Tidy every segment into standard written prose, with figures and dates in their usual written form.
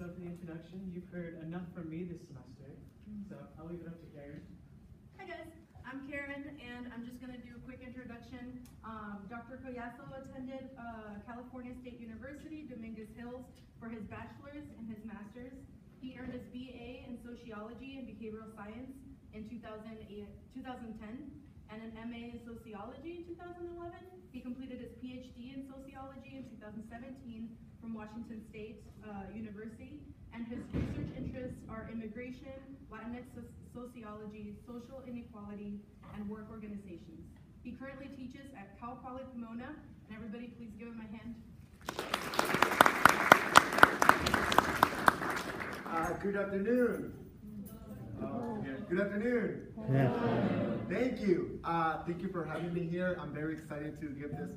So for the introduction, you've heard enough from me this semester, so I'll leave it up to Karen. Hi guys, I'm Karen, and I'm just going to do a quick introduction. Dr. Collazo attended California State University, Dominguez Hills, for his bachelor's and his master's. He earned his BA in Sociology and Behavioral Science in 2010, and an MA in Sociology in 2011. He completed his Ph.D. in Sociology in 2017 from Washington State University, and his research interests are immigration, Latinx sociology, social inequality, and work organizations. He currently teaches at Cal Poly Pomona, and everybody please give him a hand. Good afternoon. Good afternoon. Thank you. Thank you for having me here. I'm very excited to give this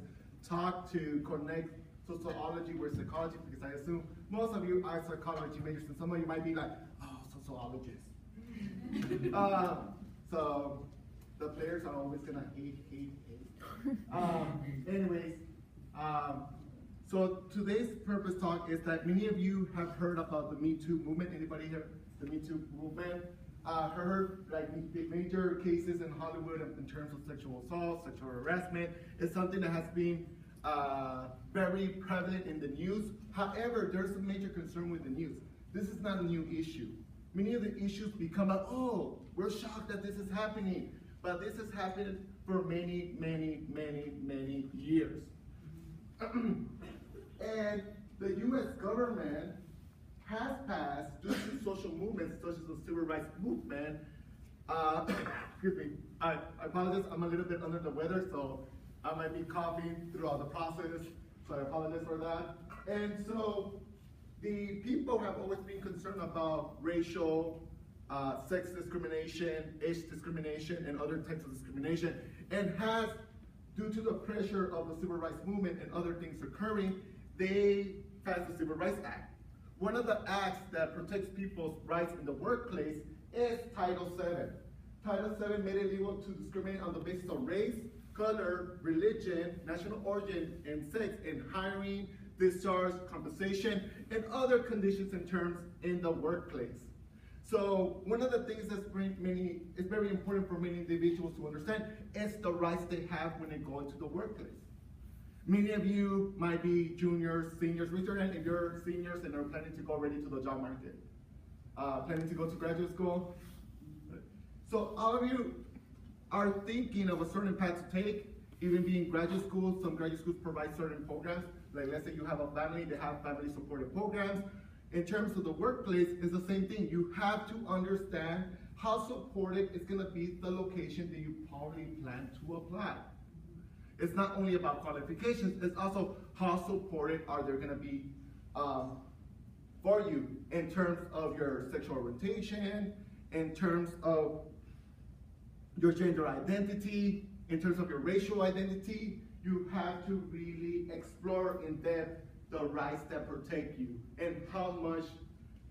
talk to connect sociology with psychology, because I assume most of you are psychology majors, and some of you might be like, oh, sociologists. So the players are always gonna hate. So today's purpose talk is that many of you have heard about the Me Too movement. Anybody here? The Me Too movement? Heard like the major cases in Hollywood in terms of sexual assault, sexual harassment. It's something that has been very prevalent in the news. However, there's a major concern with the news. This is not a new issue. Many of the issues become like, oh, we're shocked that this is happening. But this has happened for many years. And the US government has passed, due to social movements such as the civil rights movement, excuse me, I apologize, I'm a little bit under the weather, so I might be coughing throughout the process, so I apologize for that. And so the people have always been concerned about racial, sex discrimination, age discrimination, and other types of discrimination, and has, due to the pressure of the civil rights movement and other things occurring, they passed the Civil Rights Act. One of the acts that protects people's rights in the workplace is Title VII. Title VII made it legal to discriminate on the basis of race, color, religion, national origin, and sex in hiring, discharge, compensation, and other conditions and terms in the workplace. So one of the things that's is very important for many individuals to understand is the rights they have when they go into the workplace. Many of you might be juniors, seniors. Raise your hand if you're seniors and are planning to go already to the job market. Planning to go to graduate school. So all of you are thinking of a certain path to take, even being graduate schools. Some graduate schools provide certain programs. Like let's say you have a family, they have family supported programs. In terms of the workplace, it's the same thing. You have to understand how supportive it's gonna be the location that you probably plan to apply. It's not only about qualifications, it's also how supportive are they gonna be for you in terms of your sexual orientation, in terms of your gender identity, in terms of your racial identity. You have to really explore in depth the rights that protect you and how much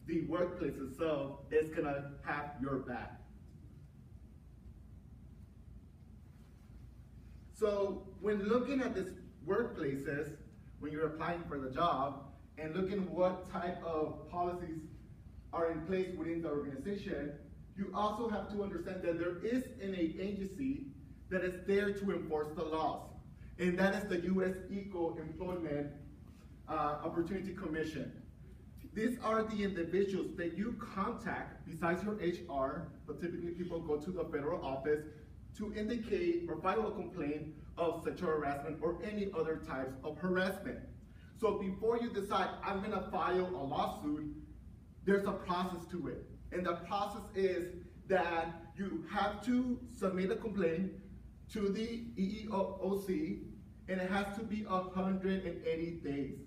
the workplace itself is gonna have your back. So when looking at these workplaces, when you're applying for the job, and looking what type of policies are in place within the organization, you also have to understand that there is an agency that is there to enforce the laws, and that is the U.S. Equal Employment Opportunity Commission. These are the individuals that you contact besides your HR, but typically people go to the federal office to indicate or file a complaint of sexual harassment or any other types of harassment. So before you decide, I'm gonna file a lawsuit, there's a process to it. And the process is that you have to submit a complaint to the EEOC, and it has to be 180 days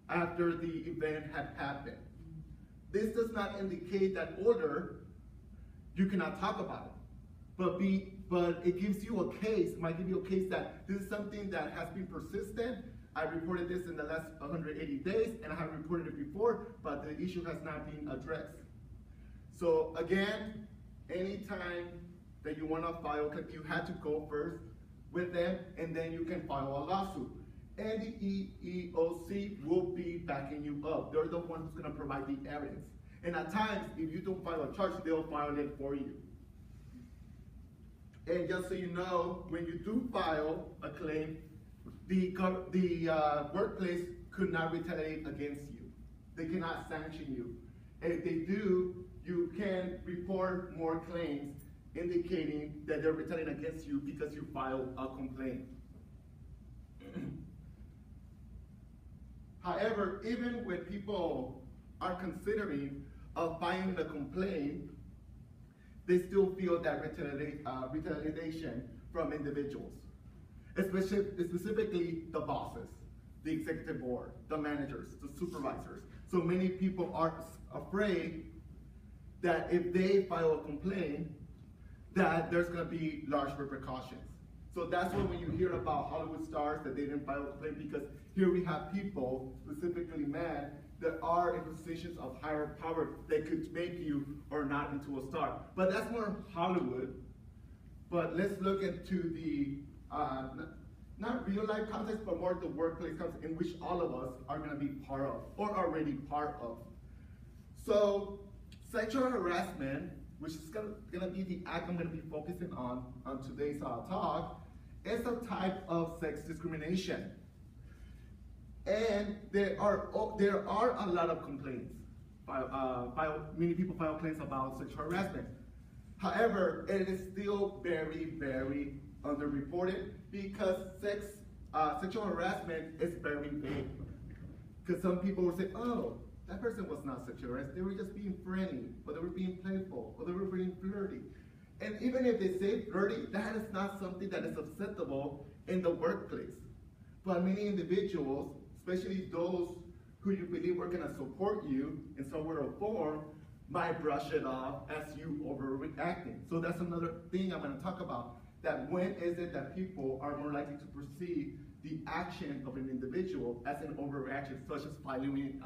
after the event had happened. This does not indicate that order, you cannot talk about it. But it gives you a case, might give you a case that this is something that has been persistent. I reported this in the last 180 days, and I have reported it before, but the issue has not been addressed. So again, anytime that you want to file, you have to go first with them, and then you can file a lawsuit. and the EEOC will be backing you up. They're the ones who's gonna provide the evidence. And at times, if you don't file a charge, they'll file it for you. And just so you know, when you do file a claim, the workplace could not retaliate against you. They cannot sanction you. And if they do, you can report more claims indicating that they're retaliating against you because you filed a complaint. However, even when people are considering filing a complaint, they still feel that retaliation from individuals, specifically the bosses, the executive board, the managers, the supervisors. So many people are afraid that if they file a complaint, that there's gonna be large repercussions. So that's when you hear about Hollywood stars that they didn't file a complaint, because here we have people, specifically men, that are in positions of higher power that could make you or not into a star. But that's more Hollywood. But let's look into the, not real life context, but more the workplace context in which all of us are gonna be part of, or already part of. So, sexual harassment, which is gonna be the act I'm gonna be focusing on today's talk, is a type of sex discrimination. And there are a lot of complaints. Many people file claims about sexual harassment. However, it is still very, very underreported, because sexual harassment is very vague. Because some people will say, oh, that person was not sexual harassed, they were just being friendly, or they were being playful, or they were being flirty. And even if they say flirty, that is not something that is acceptable in the workplace. But many individuals, especially those who you believe are gonna support you in some way or form, might brush it off as you overreacting. So that's another thing I'm gonna talk about, that when is it that people are more likely to perceive the action of an individual as an overreaction, such as filing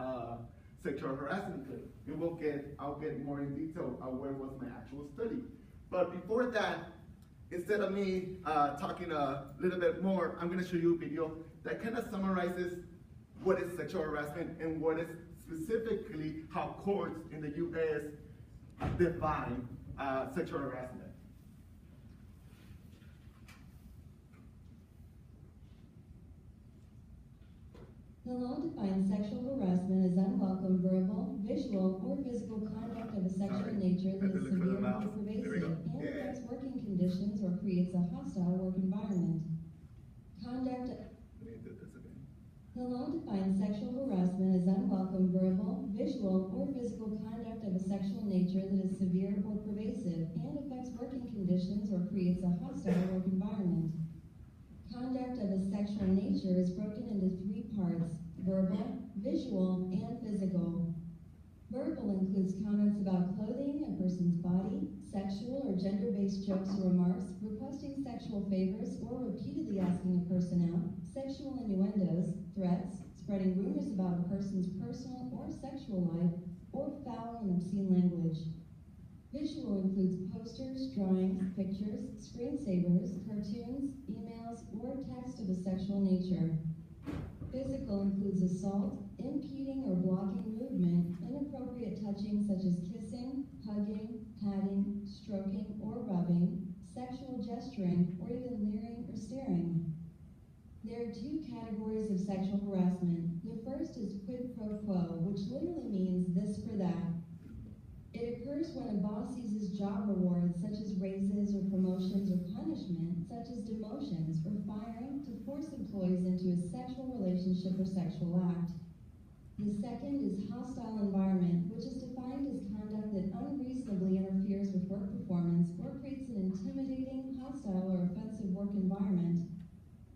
sexual harassment claim. And I'll get more in detail on where was my actual study. But before that, instead of me talking a little bit more, I'm gonna show you a video that kind of summarizes what is sexual harassment and what is specifically how courts in the US define sexual harassment. The law defines sexual harassment as unwelcome verbal, visual, or physical conduct of a sexual nature that is severe or pervasive and affects working conditions or creates a hostile work environment. The law defines sexual harassment as unwelcome verbal, visual, or physical conduct of a sexual nature that is severe or pervasive and affects working conditions or creates a hostile work environment. Conduct of a sexual nature is broken into three parts: verbal, visual, and physical. Verbal includes comments about clothing, a person's body, sexual or gender-based jokes or remarks, requesting sexual favors or repeatedly asking a person out, sexual innuendos, threats, spreading rumors about a person's personal or sexual life, or foul and obscene language. Visual includes posters, drawings, pictures, screensavers, cartoons, emails, or text of a sexual nature. Physical includes assault, impeding or blocking movement, inappropriate touching such as kissing, hugging, patting, stroking, or rubbing, sexual gesturing, or even leering or staring. There are two categories of sexual harassment. The first is quid pro quo, which literally means this for that. It occurs when a boss uses job rewards, such as raises or promotions, or punishment, such as demotions or firing, to force employees into a sexual relationship or sexual act. The second is hostile environment, which is defined as conduct that unreasonably interferes with work performance or creates an intimidating, hostile, or offensive work environment.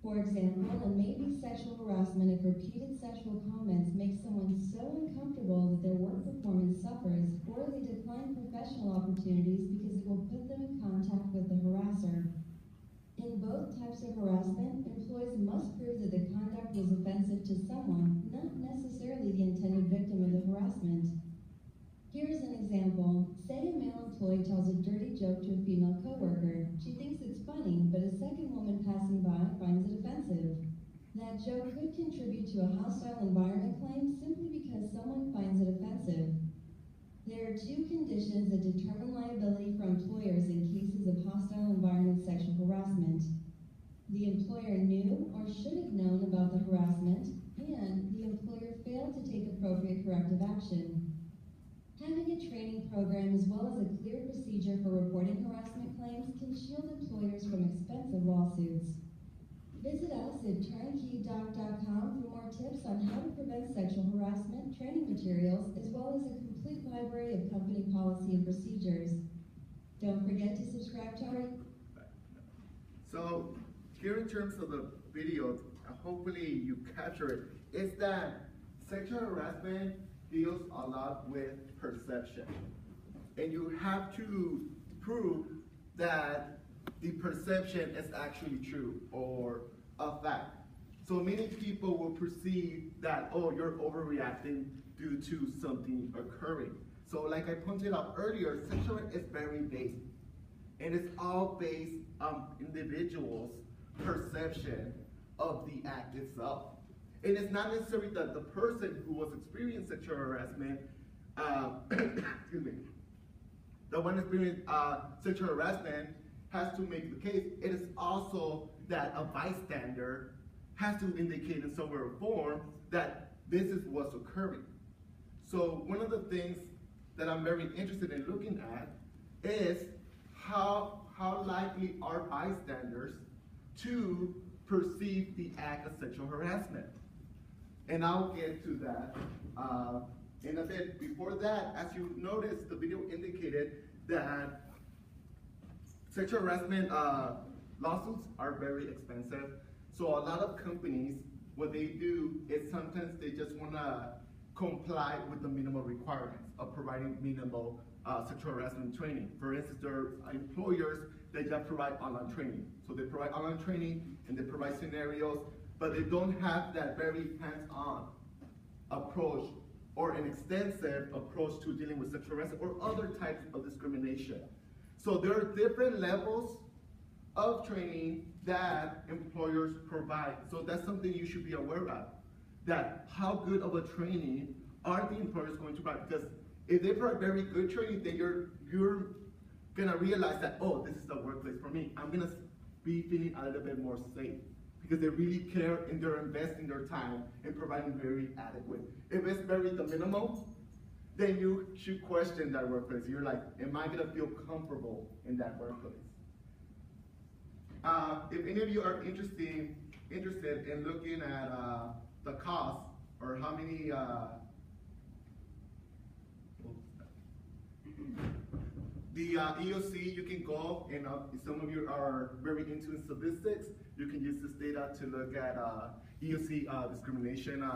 For example, it may be sexual harassment if repeated sexual comments make someone so uncomfortable that their work performance suffers, or they decline professional opportunities because it will put them in contact with the harasser. In both types of harassment, employees must prove that the conduct was offensive to someone, not necessarily the intended victim of the harassment. Here's an example. Say a male employee tells a dirty joke to a female coworker. She thinks it's funny, but a second woman passing by finds it offensive. That Joe could contribute to a hostile environment claim simply because someone finds it offensive. There are two conditions that determine liability for employers in cases of hostile environment sexual harassment. The employer knew or should have known about the harassment, and the employer failed to take appropriate corrective action. Having a training program as well as a clear procedure for reporting harassment claims can shield employers from expensive lawsuits. Visit us at turnkeydoc.com for more tips on how to prevent sexual harassment, training materials, as well as a complete library of company policy and procedures. Don't forget to subscribe to our... So, here in terms of the video, hopefully you capture it, is that sexual harassment deals a lot with perception. And you have to prove that the perception is actually true or a fact. So many people will perceive that, oh, you're overreacting due to something occurring. So like I pointed out earlier, sexual is very basic. And it's all based on individuals' perception of the act itself. And it's not necessarily that the person who was experiencing sexual harassment, excuse me, the one experiencing sexual harassment has to make the case. It is also that a bystander has to indicate in some way or form that this is what's occurring. So one of the things that I'm very interested in looking at is how likely are bystanders to perceive the act of sexual harassment. And I'll get to that in a bit. Before that, as you noticed, the video indicated that sexual harassment lawsuits are very expensive. So a lot of companies, what they do is sometimes they just want to comply with the minimal requirements of providing minimal sexual harassment training. For instance, there are employers that just provide online training. So they provide online training and they provide scenarios, but they don't have that very hands-on approach or an extensive approach to dealing with sexual harassment or other types of discrimination. So there are different levels of training that employers provide. So that's something you should be aware of, that how good of a training are the employers going to provide? Because if they provide very good training, then you're gonna realize that, oh, this is the workplace for me. I'm gonna be feeling a little bit more safe because they really care and they're investing their time in providing very adequate. If it's very the minimum, then you should question that workplace. You're like, am I gonna feel comfortable in that workplace? If any of you are interested in looking at the cost or how many the EOC, you can go and some of you are very into statistics, you can use this data to look at EOC discrimination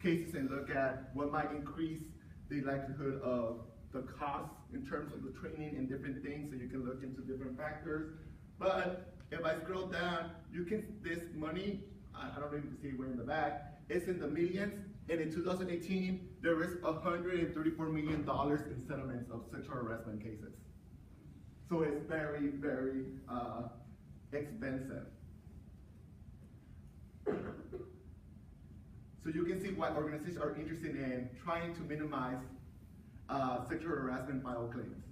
cases and look at what might increase the likelihood of the cost in terms of the training and different things, so you can look into different factors. But if I scroll down, you can, this money, I don't know if you can see it way in the back, it's in the millions, and in 2018, there is $134 million in settlements of sexual harassment cases. So it's very, very expensive. So you can see why organizations are interested in trying to minimize sexual harassment file claims.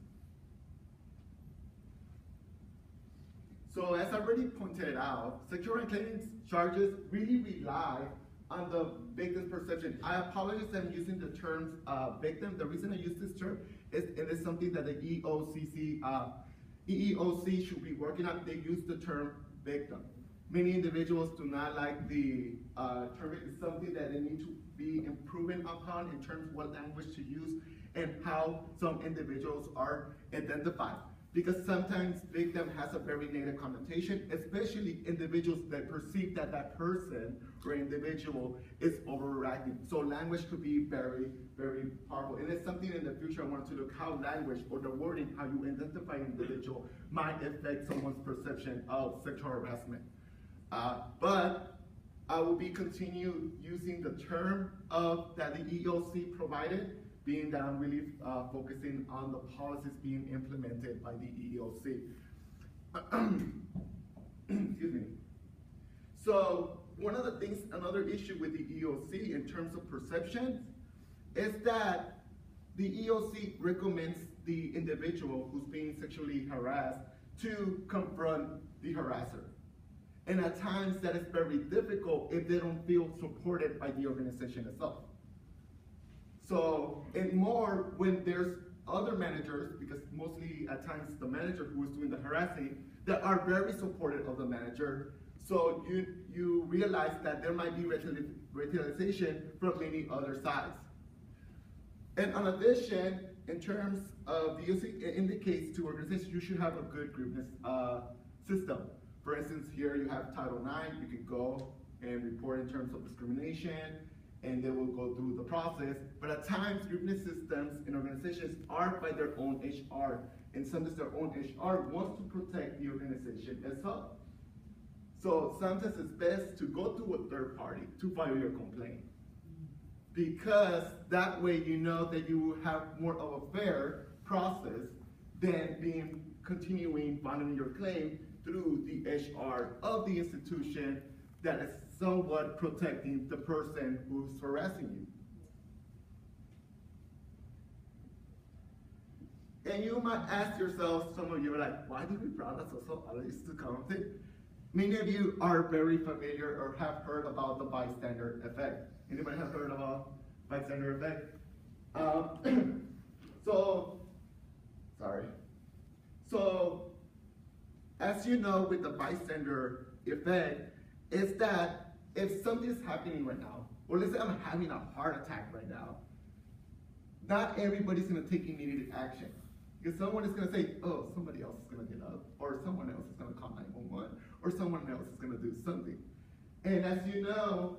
So as I already pointed out, sexual harassment claims charges really rely on the victim's perception. I apologize that I'm using the terms victim. The reason I use this term is it is something that the EEOC should be working on. They use the term victim. Many individuals do not like the term. It's something that they need to be improving upon in terms of what language to use and how some individuals are identified. Because sometimes victim has a very negative connotation, especially individuals that perceive that that person or individual is overreacting. So language could be very, very powerful. And it's something in the future I want to look how language or the wording, how you identify an individual might affect someone's perception of sexual harassment. But I will be continue using the term that the EEOC provided, being that I'm really focusing on the policies being implemented by the EEOC. Excuse me. So one of the things, another issue with the EOC in terms of perception is that the EOC recommends the individual who's being sexually harassed to confront the harasser. And at times that is very difficult if they don't feel supported by the organization itself. So, and more when there's other managers, because mostly at times the manager who is doing the harassing, that are very supportive of the manager. So you realize that there might be retaliation from many other sides. And in addition, in terms of the EOC, it indicates to organizations you should have a good grievance system. For instance, here you have Title IX, you can go and report in terms of discrimination, and they will go through the process. But at times, grievance systems in organizations are by their own HR, and sometimes their own HR wants to protect the organization as well. So sometimes it's best to go to a third party to file your complaint, because that way you know that you will have more of a fair process than continuing filing your claim through the HR of the institution that is somewhat protecting the person who's harassing you. And you might ask yourself, some of you are like, why do we brought us also always to comment? Many of you are very familiar or have heard about the bystander effect. Anybody have heard about bystander effect? So, as you know, with the bystander effect, is that if something is happening right now, or let's say I'm having a heart attack right now, not everybody's gonna take immediate action. Because someone is gonna say, oh, somebody else is gonna get up, or someone else is gonna call 911, or someone else is gonna do something. And as you know,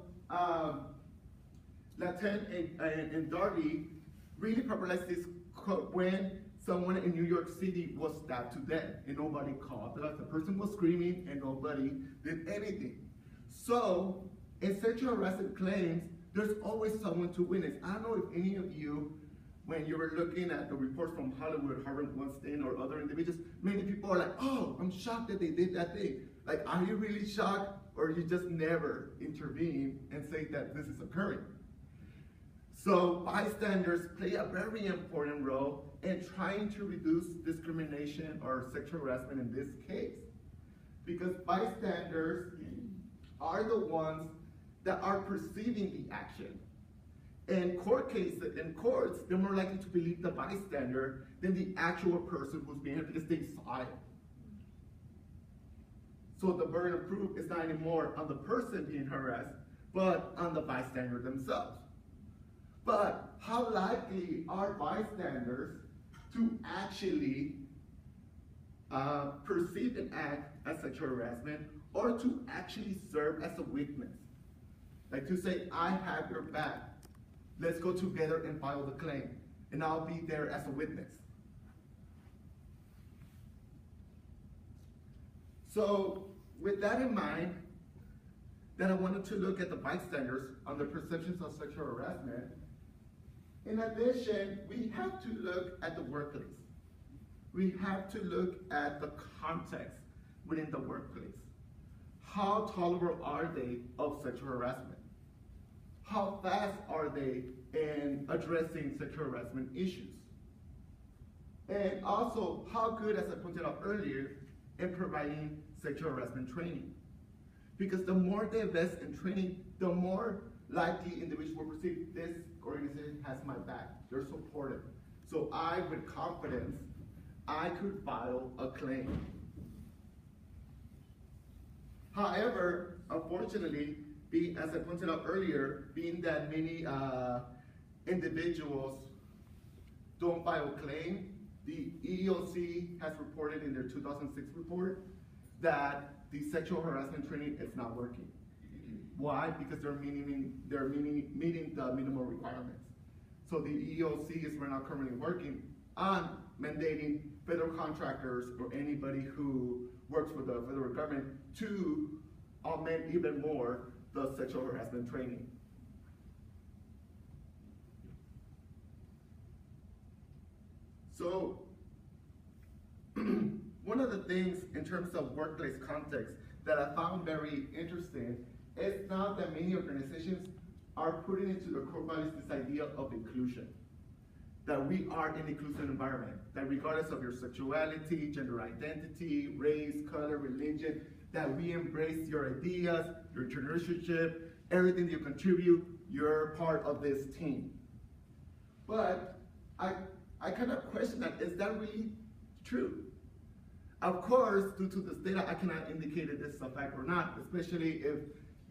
Latin and Darby really popularized this quote when someone in New York City was stabbed to death and nobody called. The person was screaming and nobody did anything. So in sexual harassment claims, there's always someone to witness. I don't know if any of you, when you were looking at the reports from Hollywood, Harvey Weinstein or other individuals, many people are like, oh, I'm shocked that they did that thing. Like, are you really shocked, or you just never intervene and say that this is occurring? So bystanders play a very important role in trying to reduce discrimination or sexual harassment in this case. Because bystanders are the ones that are perceiving the action. In court cases, in courts, they're more likely to believe the bystander than the actual person who's being hurt because they saw it. So the burden of proof is not anymore on the person being harassed, but on the bystander themselves. But how likely are bystanders to actually perceive an act as sexual harassment, or to actually serve as a witness? Like to say, I have your back. Let's go together and file the claim, and I'll be there as a witness. So with that in mind, then I wanted to look at the bystanders on the perceptions of sexual harassment. In addition, we have to look at the workplace. We have to look at the context within the workplace. How tolerable are they of sexual harassment? How fast are they in addressing sexual harassment issues? And also, how good, as I pointed out earlier, in providing sexual harassment training. Because the more they invest in training, the more likely individuals will perceive this organization has my back. They're supportive. So I, with confidence, I could file a claim. However, unfortunately, as I pointed out earlier, being that many individuals don't file a claim, the EEOC has reported in their 2006 report that the sexual harassment training is not working. Why? Because they're meeting the minimum requirements. So the EEOC is right now currently working on mandating federal contractors or anybody who works for the federal government to augment even more the sexual harassment training. So one of the things in terms of workplace context that I found very interesting it's not that many organizations are putting into their core values this idea of inclusion. That we are an inclusive environment, that regardless of your sexuality, gender identity, race, color, religion, that we embrace your ideas, your entrepreneurship, everything that you contribute, you're part of this team. But I kind of question that, is that really true? Of course, due to this data, I cannot indicate if this is a fact or not, especially if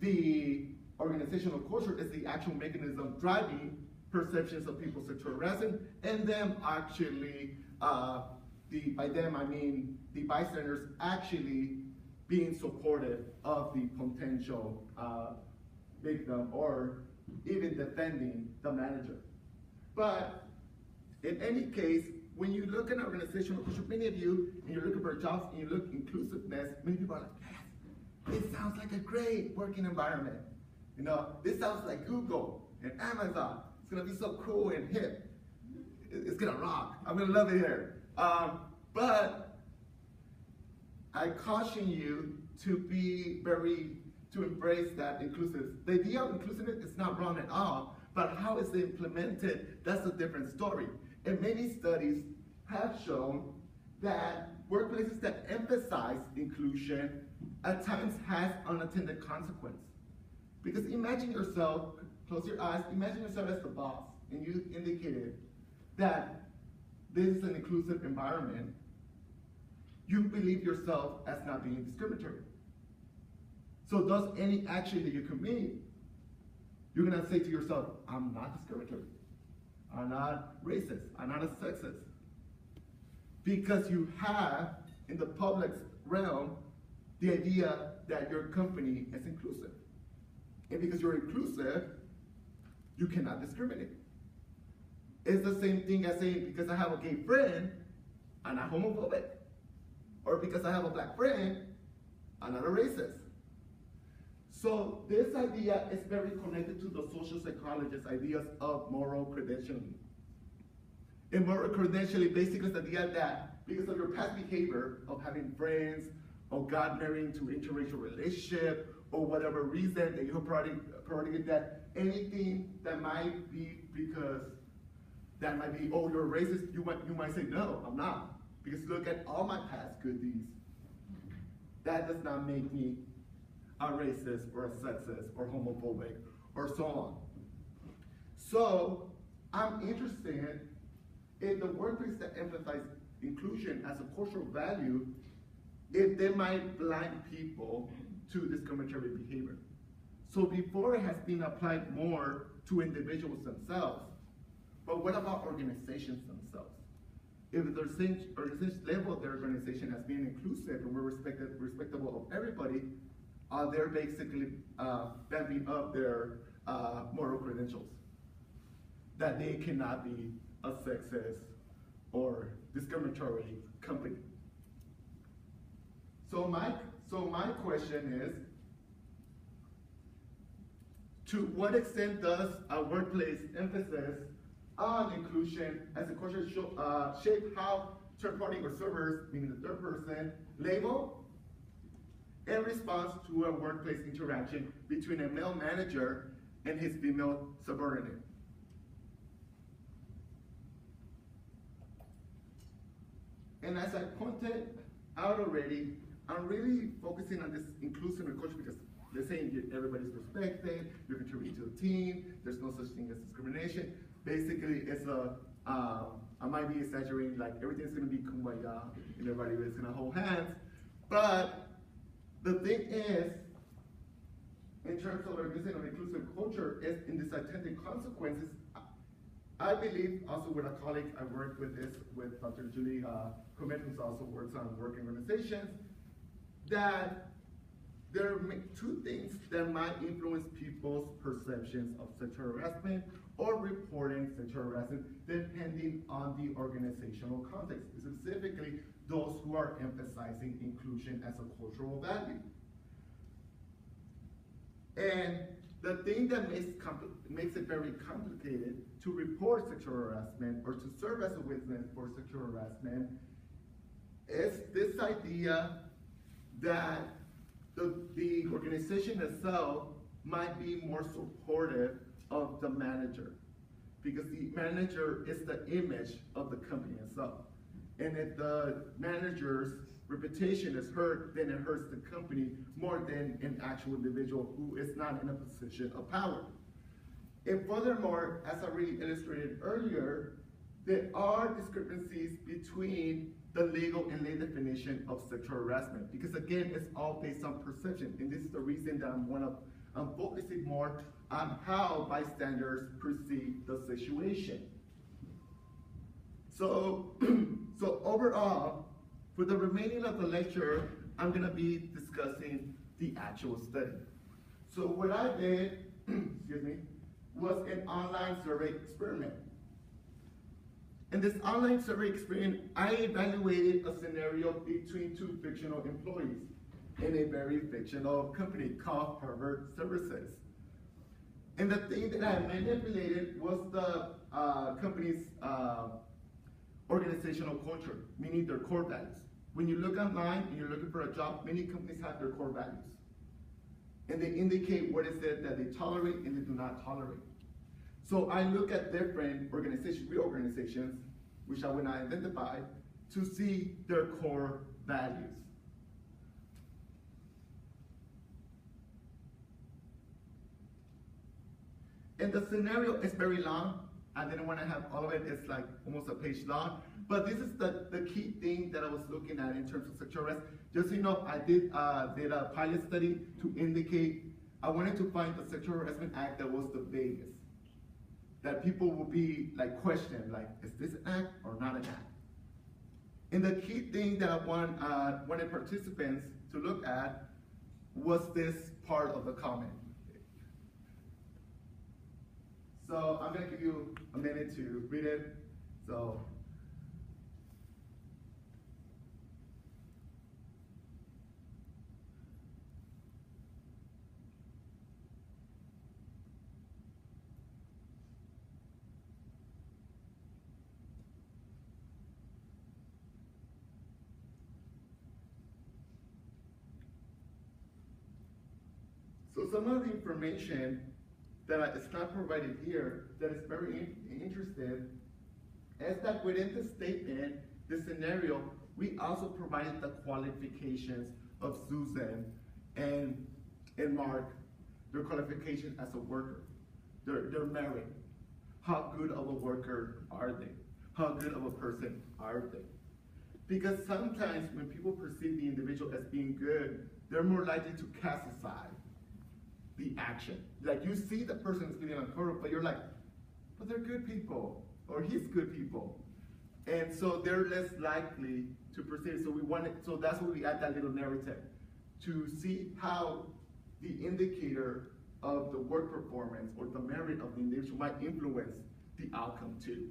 the organizational culture is the actual mechanism driving perceptions of people sexual harassment, and them actually, by them I mean the bystanders actually being supportive of the potential victim or even defending the manager. But in any case, when you look at organizational culture, many of you, and you're looking for jobs and you look inclusiveness, many people are like, yes, it sounds like a great working environment. You know, this sounds like Google and Amazon. It's gonna be so cool and hip. It's gonna rock. I'm gonna love it here. But I caution you to embrace that inclusive. The idea of inclusiveness is not wrong at all, but how is it implemented? That's a different story. And many studies have shown that workplaces that emphasize inclusion at times has unintended consequence. Because imagine yourself, close your eyes, imagine yourself as the boss, and you indicated that this is an inclusive environment. You believe yourself as not being discriminatory. So thus any action that you commit, you're gonna say to yourself, I'm not discriminatory. I'm not racist. I'm not a sexist. Because you have, in the public realm, the idea that your company is inclusive. And because you're inclusive, you cannot discriminate. It's the same thing as saying, because I have a gay friend, I'm not homophobic. Or because I have a black friend, I'm not a racist. So this idea is very connected to the social psychologist ideas of moral credentialing. And moral credentialing basically is the idea that because of your past behavior of having friends, or got married to interracial relationship, or whatever reason that you have probably that anything that might be oh, you're racist, you might say, no, I'm not. Because look at all my past good deeds. That does not make me a racist or a sexist or homophobic or so on. So I'm interested in the workplace that emphasize inclusion as a cultural value, if they might blind people to discriminatory behavior. So before it has been applied more to individuals themselves, but what about organizations themselves? If the organization level of their organization has been inclusive and we're respectable of everybody, they're basically vamping up their moral credentials. That they cannot be a sexist or discriminatory company. So my question is, to what extent does a workplace emphasis on inclusion as a culture shape how third party observers, meaning the third person, label in response to a workplace interaction between a male manager and his female subordinate? And as I pointed out already, I'm really focusing on this inclusive culture because they're saying everybody's respected, you're contributing to the team, there's no such thing as discrimination. Basically, it's I might be exaggerating, like everything's gonna be kumbaya and everybody is gonna hold hands. But the thing is, in terms of organizing an inclusive culture, is in these attendant consequences. I believe also with a colleague I worked with this, with Dr. Julie Comet, who also works on working organizations, that there are two things that might influence people's perceptions of sexual harassment or reporting sexual harassment depending on the organizational context, specifically those who are emphasizing inclusion as a cultural value. And the thing that makes it very complicated to report sexual harassment or to serve as a witness for sexual harassment is this idea that the organization itself might be more supportive of the manager, because the manager is the image of the company itself. And if the manager's reputation is hurt, then it hurts the company more than an actual individual who is not in a position of power. And furthermore, as I already illustrated earlier, there are discrepancies between the legal and lay definition of sexual harassment, because again, it's all based on perception, and this is the reason that I'm focusing more on how bystanders perceive the situation. So, so overall, for the remaining of the lecture, I'm gonna be discussing the actual study. So what I did, excuse me, was an online survey experiment. In this online survey experiment, I evaluated a scenario between two fictional employees in a very fictional company called Harvard Services. And the thing that I manipulated was the company's organizational culture, meaning their core values. When you look online and you're looking for a job, many companies have their core values. And they indicate what is it that they tolerate and they do not tolerate. So I look at different organizations, real organizations, which I will not identify, to see their core values. And the scenario is very long. I didn't want to have all of it. It's like almost a page long. But this is the key thing that I was looking at in terms of sexual harassment. Just so you know, I did a pilot study to indicate, I wanted to find the Sexual Harassment Act that was the vaguest. That people will be like questioned, like, is this an act or not an act? And the key thing that I wanted participants to look at was this part of the comment. So I'm gonna give you a minute to read it. So. So some of the information that is not provided here that is very interesting is that within the statement, the scenario, we also provided the qualifications of Susan and Mark, their qualifications as a worker, their merit. How good of a worker are they? How good of a person are they? Because sometimes when people perceive the individual as being good, they're more likely to cast aside the action. Like you see the person is feeling uncomfortable, but you're like, but they're good people, or he's good people. And so they're less likely to perceive. So that's why we add that little narrative to see how the indicator of the work performance or the merit of the individual might influence the outcome too.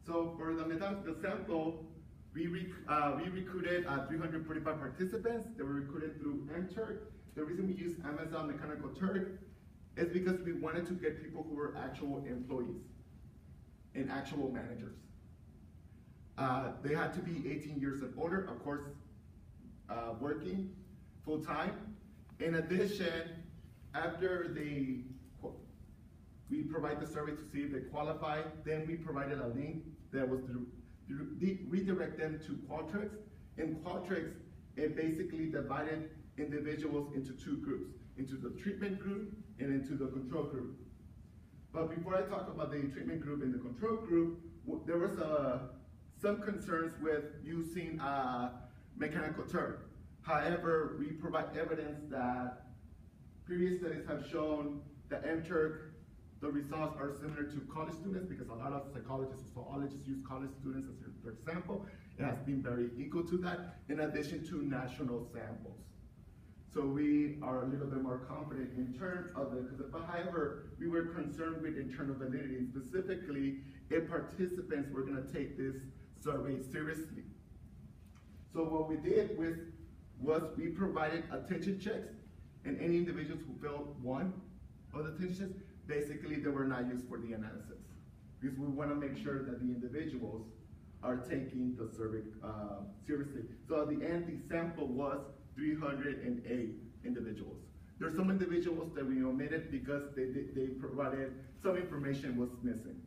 So for the sample, we recruited 345 participants. They were recruited through MTurk. The reason we used Amazon Mechanical Turk is because we wanted to get people who were actual employees and actual managers. They had to be 18 years and older, of course, working full-time. In addition, after we provide the survey to see if they qualify, then we provided a link that was to redirect them to Qualtrics. In Qualtrics, it basically divided individuals into two groups, into the treatment group and into the control group. But before I talk about the treatment group and the control group, there was some concerns with using Mechanical Turk. However, we provide evidence that previous studies have shown that MTurk, the results are similar to college students, because a lot of psychologists and zoologists use college students as their sample. It has been very equal to that, in addition to national samples. So we are a little bit more confident in terms of it, but however, we were concerned with internal validity, specifically if participants were gonna take this survey seriously. So what we did was we provided attention checks, and any individuals who failed one of the attention checks, basically they were not used for the analysis, because we want to make sure that the individuals are taking the survey seriously. So at the end, the sample was 308 individuals. There's some individuals that we omitted because they provided some information was missing.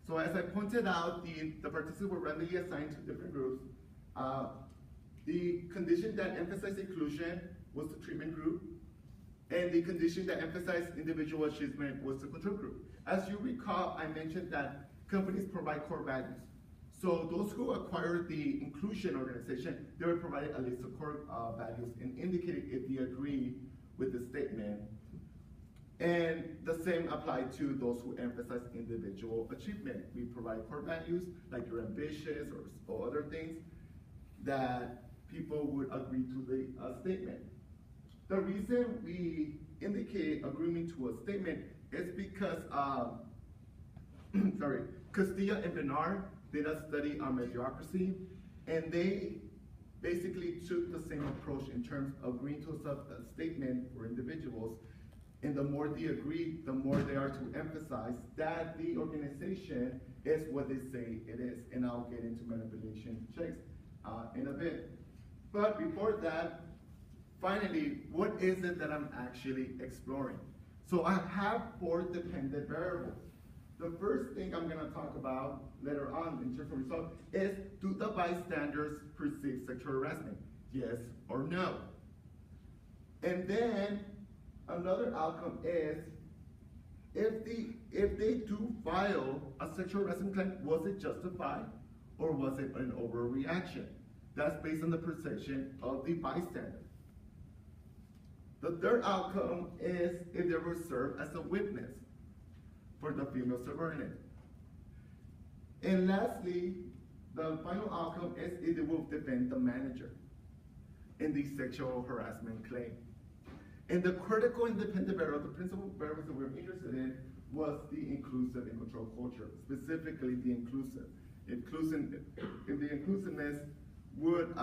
So as I pointed out, the participants were randomly assigned to different groups. The condition that emphasized inclusion was the treatment group, and the condition that emphasized individual achievement was the control group. As you recall, I mentioned that companies provide core values. So those who acquired the inclusion organization, they were provided a list of core values and indicated if they agree with the statement. And the same applied to those who emphasize individual achievement. We provide core values, like you're ambitious or other things that people would agree to the statement. The reason we indicate agreement to a statement is because, Castilla and Bernard did a study on mediocrity, and they basically took the same approach in terms of agreeing to a statement for individuals. And the more they agree, the more they are to emphasize that the organization is what they say it is. And I'll get into manipulation checks in a bit. But before that, finally, what is it that I'm actually exploring? So I have 4 dependent variables. The first thing I'm going to talk about later on in terms of results is, do the bystanders perceive sexual harassment? Yes or no? And then another outcome is, if they do file a sexual harassment claim, was it justified or was it an overreaction? That's based on the perception of the bystander. The third outcome is if they were served as a witness for the female subordinate. And lastly, the final outcome is if they will defend the manager in the sexual harassment claim. And the critical independent variable, the principal variables that we're interested in, was the inclusive and control culture, specifically the inclusive. If the inclusiveness would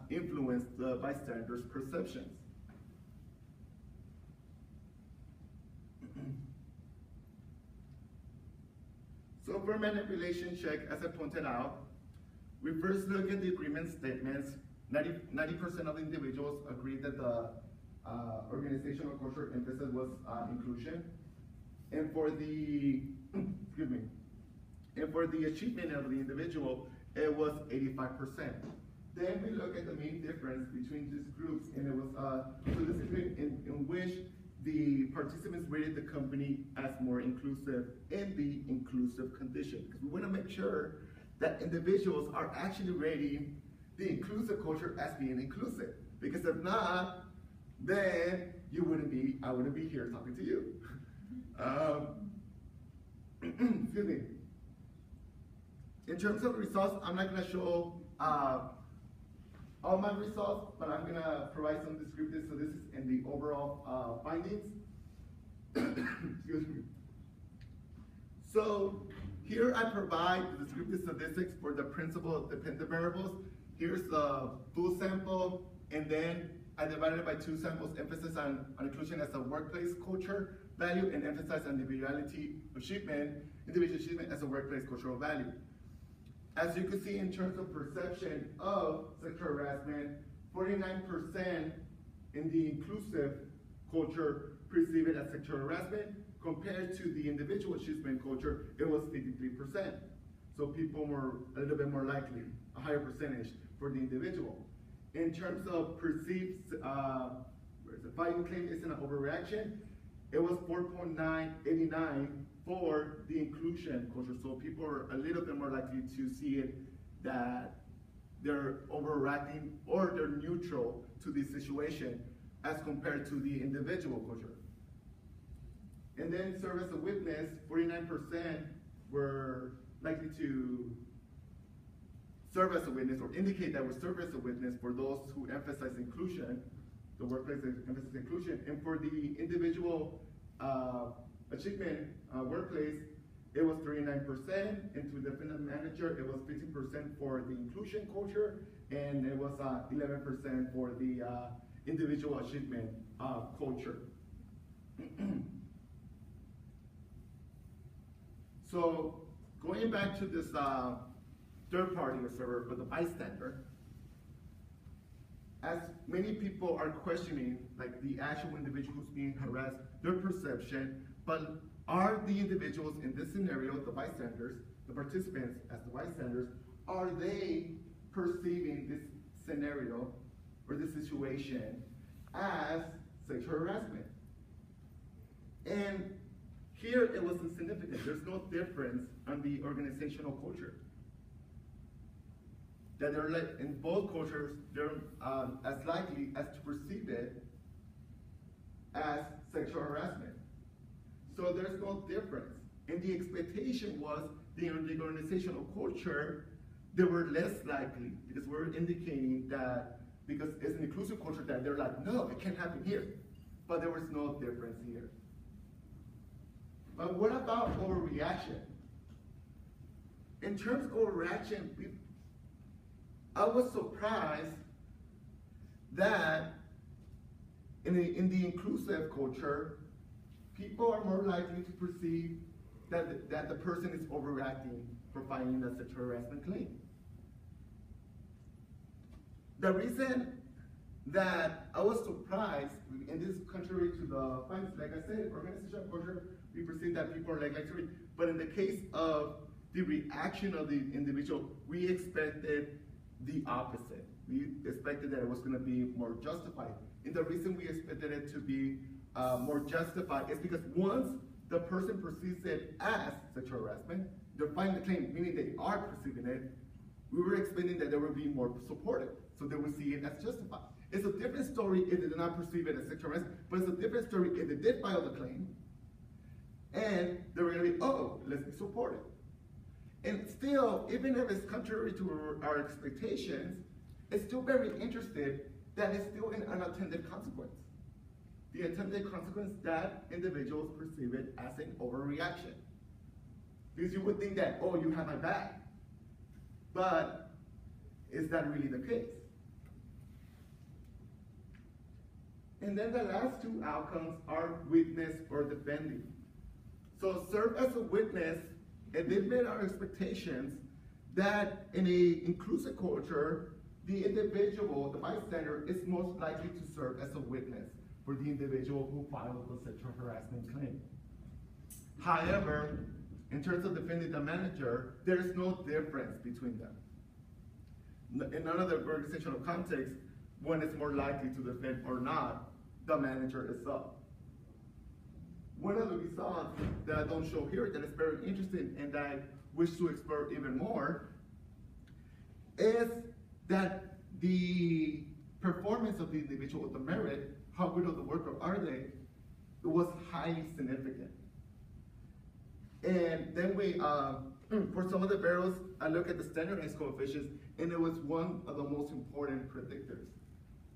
influence the bystanders' perceptions. So for manipulation check, as I pointed out, we first look at the agreement statements. 90% of the individuals agreed that the organizational culture emphasis was inclusion. And for the, and for the achievement of the individual, it was 85%. Then we look at the main difference between these groups, and it was so this is in which the participants rated the company as more inclusive in the inclusive condition. Because we want to make sure that individuals are actually rating the inclusive culture as being inclusive. Because if not, then I wouldn't be here talking to you. Excuse me. In terms of results, I'm not going to show all my results, but I'm going to provide some descriptives. So this is in the overall findings. Excuse me. So here I provide the descriptive statistics for the principal dependent variables. Here's the full sample, and then I divided it by 2 samples, emphasis on inclusion as a workplace culture value, and emphasize on individual achievement as a workplace cultural value. As you can see, in terms of perception of sexual harassment, 49% in the inclusive culture perceive it as sexual harassment, compared to the individual achievement culture, it was 53%. So people were a little bit more likely, a higher percentage for the individual. In terms of perceived, fighting claim isn't an overreaction, it was 4.989 for the inclusion culture. So people are a little bit more likely to see it that they're overreacting or they're neutral to the situation as compared to the individual culture. And then serve as a witness, 49% were likely to serve as a witness or indicate that would serve as a witness for those who emphasize inclusion, the workplace emphasizes inclusion. And for the individual achievement workplace, it was 39%, and to defend the manager, it was 15% for the inclusion culture, and it was 11% for the individual achievement culture. So going back to this third party observer for the bystander, as many people are questioning, like the actual individual who's being harassed, their perception, but are the individuals in this scenario, the bystanders, the participants as the bystanders, are they perceiving this scenario or this situation as sexual harassment? And here it was insignificant. There's no difference on the organizational culture. That they're like, in both cultures, they're as likely as to perceive it as sexual harassment. So there's no difference. And the expectation was the organizational culture, they were less likely, because we're indicating that, because it's an inclusive culture, that they're like, no, it can't happen here. But there was no difference here. But what about overreaction? In terms of overreaction, I was surprised that in the inclusive culture, people are more likely to perceive that the person is overreacting for filing a sexual harassment claim. The reason that I was surprised, and this is contrary to the findings, like I said, organizational culture, we perceive that people are likely to read, but in the case of the reaction of the individual, we expected the opposite. We expected that it was going to be more justified. And the reason we expected it to be more justified is because once the person perceives it as sexual harassment, they're filing the claim, meaning they are perceiving it, we were expecting that they would be more supportive, so they would see it as justified. It's a different story if they did not perceive it as sexual harassment, but it's a different story if they did file the claim, and they were going to be, oh, let's be supportive. And still, even if it's contrary to our expectations, it's still very interesting that it's still an unintended consequence. The intended consequence that individuals perceive it as an overreaction. Because you would think that, oh, you have my back. But is that really the case? And then the last two outcomes are witness or defending. So serve as a witness, and it met our expectations that in an inclusive culture, the individual, the bystander, is most likely to serve as a witness for the individual who filed the sexual harassment claim. However, in terms of defending the manager, there is no difference between them. In none of the organizational contexts, one is more likely to defend or not the manager itself. One of the results that I don't show here that is very interesting and that I wish to explore even more is that the performance of the individual, the merit, how good of the worker are they, it was highly significant. And then we, for some of the barrels, I look at the standardized coefficients, and it was one of the most important predictors.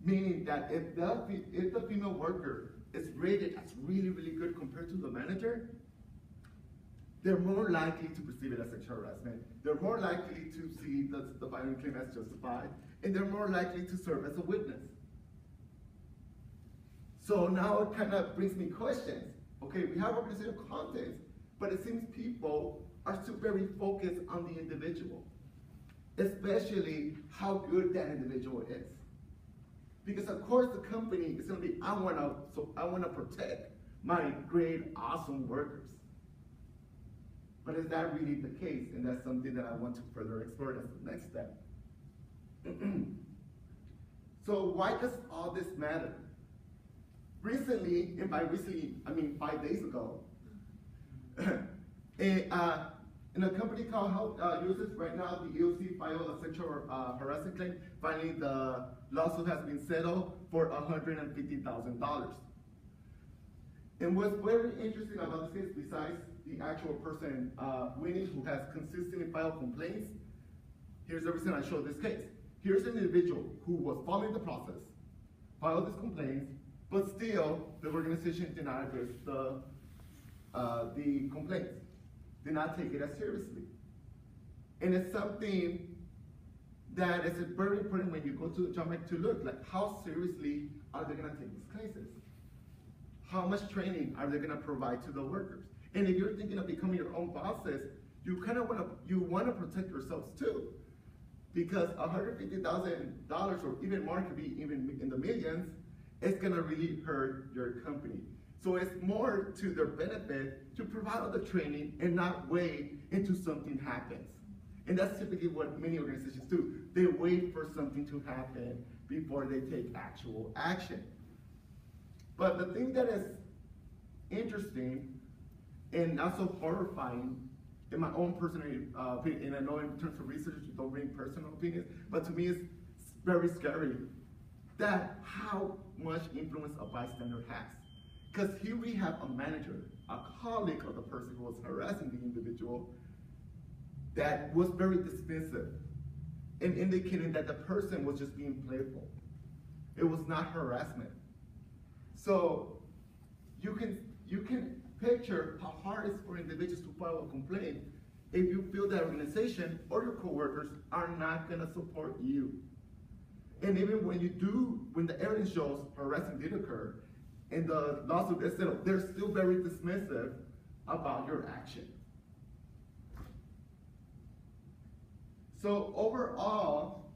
Meaning that if the female worker is rated as really, really good compared to the manager, they're more likely to perceive it as sexual harassment. They're more likely to see the filing claim as justified, and they're more likely to serve as a witness. So now it kind of brings me questions. Okay, we have organizational context, but it seems people are still very focused on the individual, especially how good that individual is. Because of course the company is going to be, I want to protect my great, awesome workers. But is that really the case? And that's something that I want to further explore as the next step. So why does all this matter? Recently, and by recently, I mean 5 days ago, in a company called Users, right now the EOC filed a sexual harassment claim. Finally, the lawsuit has been settled for $150,000. And what's very interesting about this case, besides the actual person winning who has consistently filed complaints, here's the reason I showed this case. Here's an individual who was following the process, filed his complaints, but still the organization did not address the complaints, did not take it as seriously. And it's something that is very important when you go to the job market to look, like how seriously are they gonna take these cases? How much training are they gonna provide to the workers? And if you're thinking of becoming your own bosses, you kind of wanna protect yourselves too. Because $150,000 or even more, could be even in the millions, it's gonna really hurt your company. So it's more to their benefit to provide all the training and not wait until something happens. And that's typically what many organizations do. They wait for something to happen before they take actual action. But the thing that is interesting and also horrifying, in my own personal opinion, and I know in terms of research you don't bring personal opinions, but to me it's very scary that how much influence a bystander has. Because here we have a manager, a colleague of the person who was harassing the individual, that was very dismissive and indicating that the person was just being playful. It was not harassment. So you can picture how hard it is for individuals to file a complaint if you feel that organization or your coworkers are not gonna support you. And even when the evidence shows harassment did occur and the lawsuit is settled, they're still very dismissive about your action. So overall,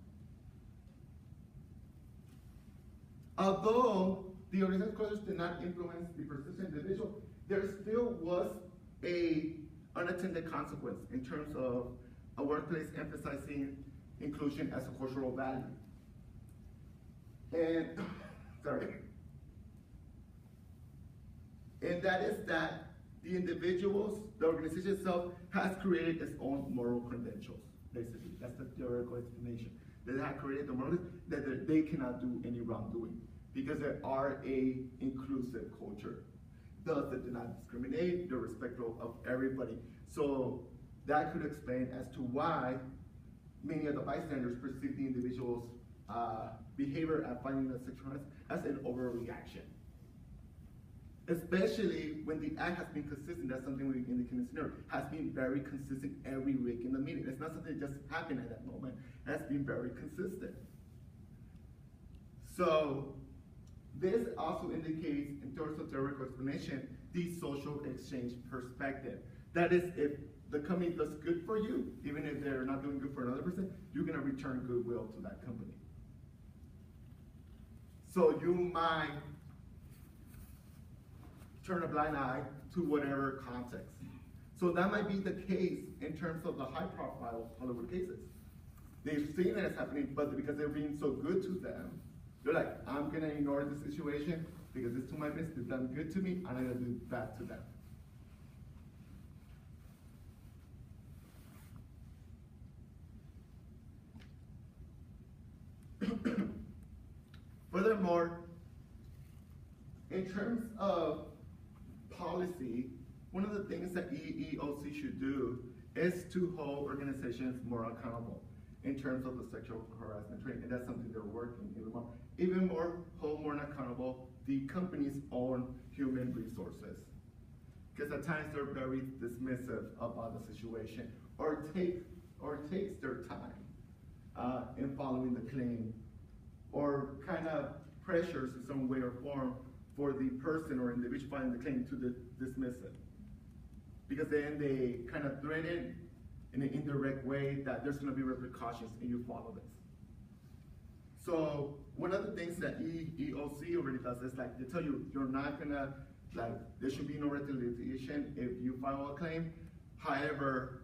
although the organization closures did not influence the persistent individual, there still was an unintended consequence in terms of a workplace emphasizing inclusion as a cultural value. And, and that is that the organization itself has created its own moral credentials, basically. That's the theoretical explanation. They have created the moral that they cannot do any wrongdoing because they are an inclusive culture. Thus, they do not discriminate, they're respectful of everybody. So that could explain as to why many of the bystanders perceive the individual's behavior at finding the sexual harassment as an overreaction. Especially when the act has been consistent, that's something we indicate in the scenario, has been very consistent every week in the meeting. It's not something that just happened at that moment, it has been very consistent. So this also indicates, in terms of theoretical explanation, the social exchange perspective. That is, if the company does good for you, even if they're not doing good for another person, you're gonna return goodwill to that company. So you might turn a blind eye to whatever context. So that might be the case in terms of the high-profile Hollywood cases. They've seen that it's happening, but because they're being so good to them, they're like, I'm gonna ignore the situation because it's to my business, they've done good to me, and I'm gonna do bad to them. Furthermore, in terms of policy, one of the things that EEOC should do is to hold organizations more accountable in terms of the sexual harassment training, and that's something they're working even more. Even more, hold more accountable the company's own human resources. Because at times they're very dismissive about the situation, or takes their time in following the claim, or kind of pressures in some way or form for the person or individual filing the claim to dismiss it. Because then they kind of threaten in an indirect way that there's gonna be repercussions and you follow this. So one of the things that EEOC already does is like, they tell you, you're not gonna, like, there should be no retaliation if you file a claim. However,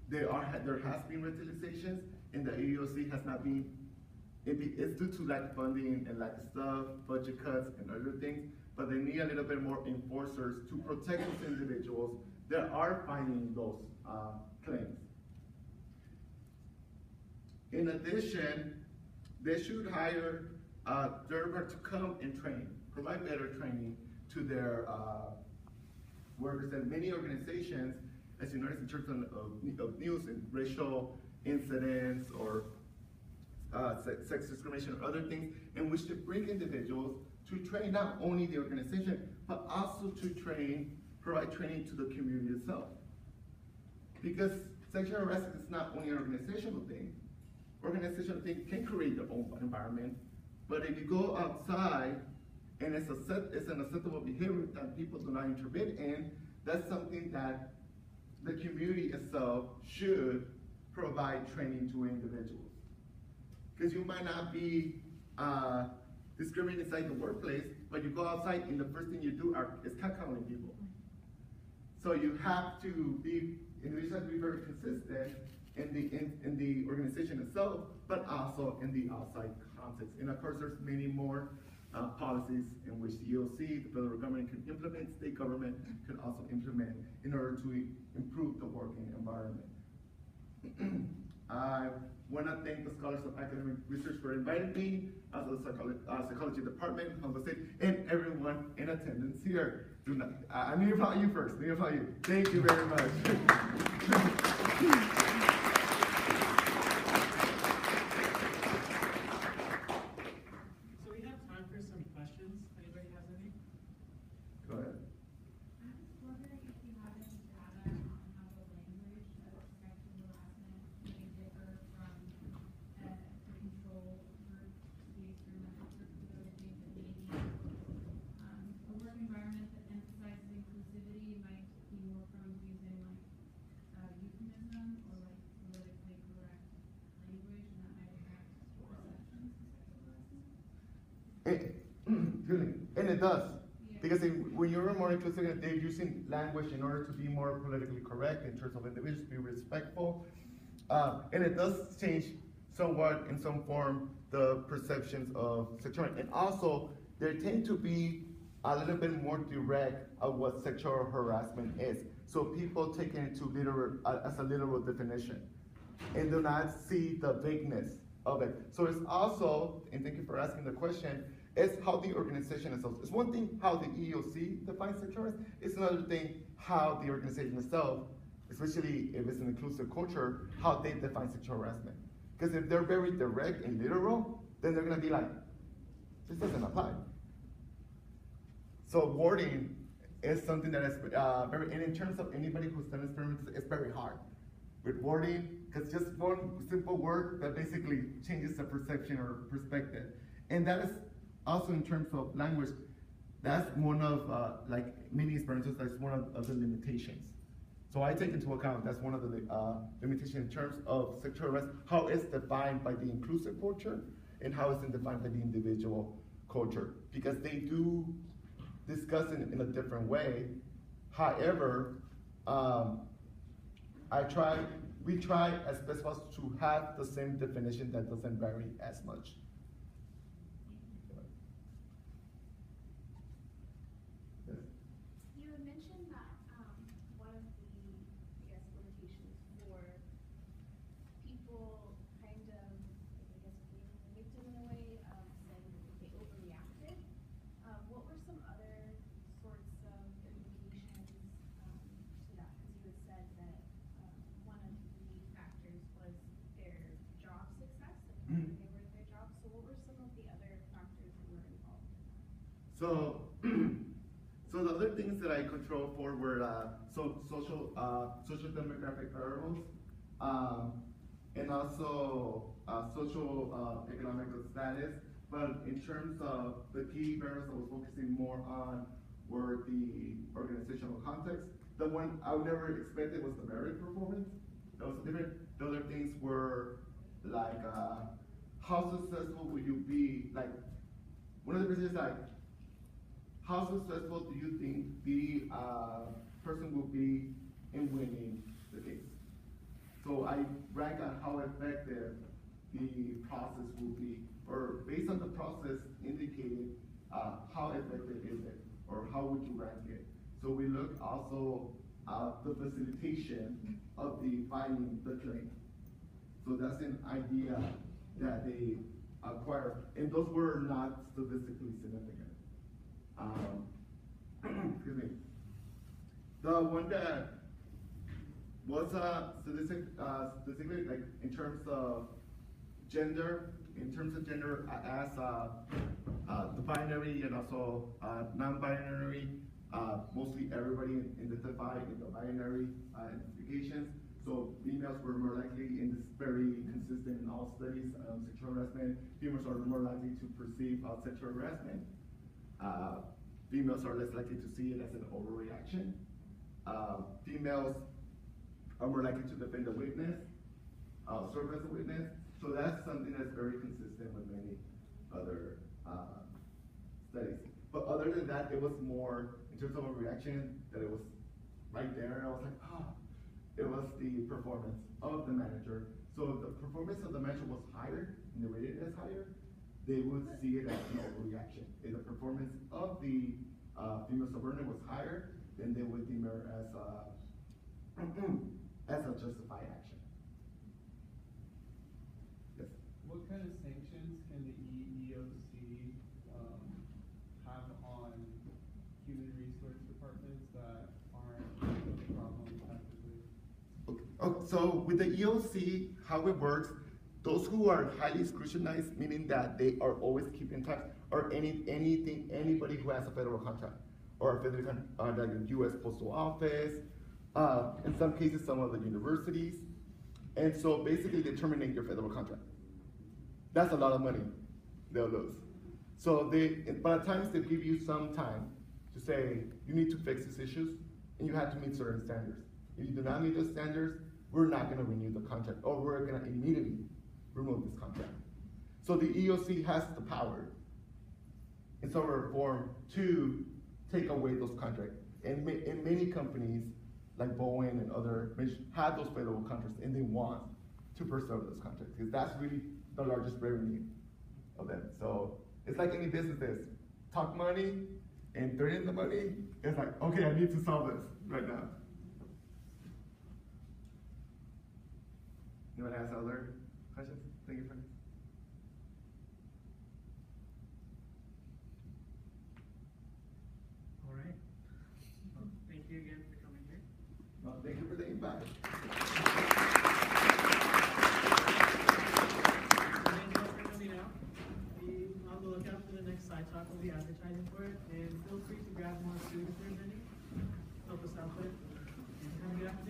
there has been retaliations and the EEOC has not been, it's due to lack of funding and lack of stuff, budget cuts and other things, but they need a little bit more enforcers to protect those individuals that are filing those claims. In addition, they should hire Sherburne to come and train, provide better training to their workers. And many organizations, as you notice in terms of news and racial incidents or sex discrimination or other things, in which to bring individuals to train not only the organization, but also to provide training to the community itself. Because sexual harassment is not only an organizational thing. Organizational thing can create their own environment, but if you go outside and it's an acceptable behavior that people do not intervene in, that's something that the community itself should provide training to individuals. Because you might not be discriminating inside the workplace, but you go outside and the first thing you do is cat-calling people. So you have to be, individuals have to be very consistent in the organization itself, but also in the outside context. And of course, there's many more policies in which the EOC, the federal government can implement, state government can also implement in order to improve the working environment. I want to thank the Scholars of Academic Research for inviting me, also the psychology department, Humboldt State, and everyone in attendance here. I need to applaud you first. Let me applaud you. Thank you very much. So we have time for some questions. Anybody has any? Go ahead. I was wondering if you have any data on how the language of sexual harassment may differ from the control group, the experimental group, for those things that maybe a work environment that emphasizes inclusivity might be more prone to using euphemism or politically correct language, and that might affect perceptions of sexual harassment. And it does. Yeah. Because when you're more inclusive, they're using language in order to be more politically correct in terms of individuals, be respectful. And it does change somewhat, in some form, the perceptions of sexuality. And also, they tend to be a little bit more direct of what sexual harassment is. So people take it into as a literal definition and do not see the vagueness of it. So it's also, and thank you for asking the question, it's how the organization itself. It's one thing how the EOC defines sexual harassment. It's another thing how the organization itself, especially if it's an inclusive culture, how they define sexual harassment. Because if they're very direct and literal, then they're gonna be like, this doesn't apply. So wording is something that is very, and in terms of anybody who's done experiments, it's very hard with wording, because just one simple word that basically changes the perception or perspective. And that is also in terms of language, that's one of, like many experiences, that's one of the limitations. So I take into account that's one of the limitations in terms of sexual harassment, how it's defined by the inclusive culture and how it's defined by the individual culture. Because they do discuss it in a different way. However, we try as best as possible to have the same definition that doesn't vary as much. You had mentioned that one of the, I guess, limitations for people kind of, I guess, being a victim in a way, saying that they overreacted. What were some other sorts of implications to that? Because you had said that one of the factors was their job success, and how they were at their job. So what were some of the other factors that were involved in that? So the other things that I controlled for were social demographic variables, and also social economic status. But in terms of the key variables I was focusing more on were the organizational context. The one I would never expected was the merit performance. That was different. The other things were like how successful will you be? Like one of the questions is like, how successful do you think the person will be in winning the case? So I rank on how effective the process will be, or based on the process indicated, how effective is it, or how would you rank it? So we look also at the facilitation of the filing the claim. So that's an idea that they acquire, and those were not statistically significant. Excuse me. The one that was statistically, like in terms of gender, I asked the binary and also non-binary, mostly everybody identified in the binary identifications. So females were more likely, and this is very consistent in all studies, sexual harassment. Females are more likely to perceive sexual harassment. Females are less likely to see it as an overreaction. Females are more likely to defend a witness, serve as a witness, So that's something that's very consistent with many other studies. But other than that, it was more, in terms of a reaction, that it was right there, and I was like, it was the performance of the manager. So if the performance of the manager was higher, and they rated it as higher, they would see it as an overreaction. If the performance of the female subordinate was higher, then they would deem her as a justified action. Yes. What kind of sanctions can the EEOC have on human resource departments that aren't a problem effectively? Okay. So with the EOC, how it works, those who are highly scrutinized, meaning that they are always keeping tabs, or anybody who has a federal contract, or a federal like the U.S. Postal Office, in some cases, some of the universities, and so basically they terminate your federal contract. That's a lot of money they'll lose. So but at times they give you some time to say, you need to fix these issues, and you have to meet certain standards. If you do not meet those standards, we're not gonna renew the contract, or we're gonna immediately remove this contract. So the EOC has the power, in some form, to take away those contracts. And many companies, like Boeing and other, have those federal contracts, and they want to preserve those contracts, because that's really the largest revenue of them. So it's like any business is, talk money, and threaten the money, it's like, okay, I need to solve this right now. Anyone has other questions? Thank you, friends. All right. Well, thank you again for coming here. Well, thank you for the invite. Thank you all for coming out. Be on the lookout for the next side talk. We'll be advertising for it, and feel free to grab more food if there's any. Help us out with it. And have a good afternoon.